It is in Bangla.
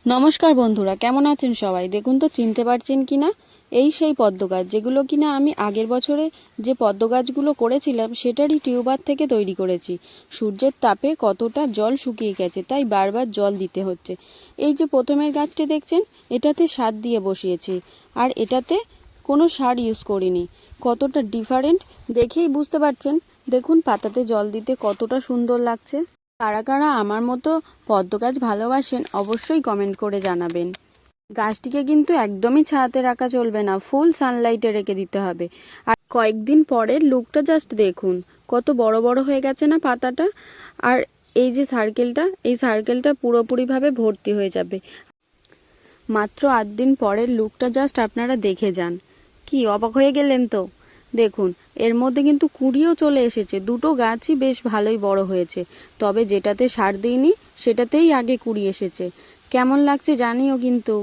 নমস্কার বন্ধুরা, কেমন আছেন সবাই? দেখুন তো চিনতে পারছেন কিনা, এই সেই পদ্ম গাছ যেগুলো কিনা আমি আগের বছরে যে পদ্ম গাছগুলো করেছিলাম সেটারই টিউবার থেকে তৈরি করেছি। সূর্যের তাপে কতটা জল শুকিয়ে গেছে, তাই বারবার জল দিতে হচ্ছে। এই যে প্রথমের গাছটি দেখছেন, এটাতে সার দিয়ে বসিয়েছি, আর এটাতে কোনো সার ইউজ করিনি। কতটা ডিফারেন্ট দেখেই বুঝতে পারছেন। দেখুন পাতাতে জল দিতে কতটা সুন্দর লাগছে। কারা কারা আমার মতো পদ্ম গাছ ভালোবাসেন অবশ্যই কমেন্ট করে জানাবেন। গাছটিকে কিন্তু একদমই ছায়াতে রাখা চলবে না, ফুল সানলাইটে রেখে দিতে হবে। আর কয়েকদিন পরের লুকটা জাস্ট দেখুন, কত বড় বড় হয়ে গেছে না পাতাটা। আর এই যে সার্কেলটা, এই সার্কেলটা পুরোপুরিভাবে ভর্তি হয়ে যাবে। মাত্র 8 দিন পরের লুকটা জাস্ট আপনারা দেখে যান। কি অবাক হয়ে গেলেন তো? দেখুন এর মধ্যে কিন্তু কুঁড়িও চলে এসেছে, দুটো গাছই বেশ ভালোই বড় হয়েছে। তবে যেটাতে সার দিইনি সেটাতেই আগে কুঁড়ি এসেছে। কেমন লাগছে জানিও কিন্তু।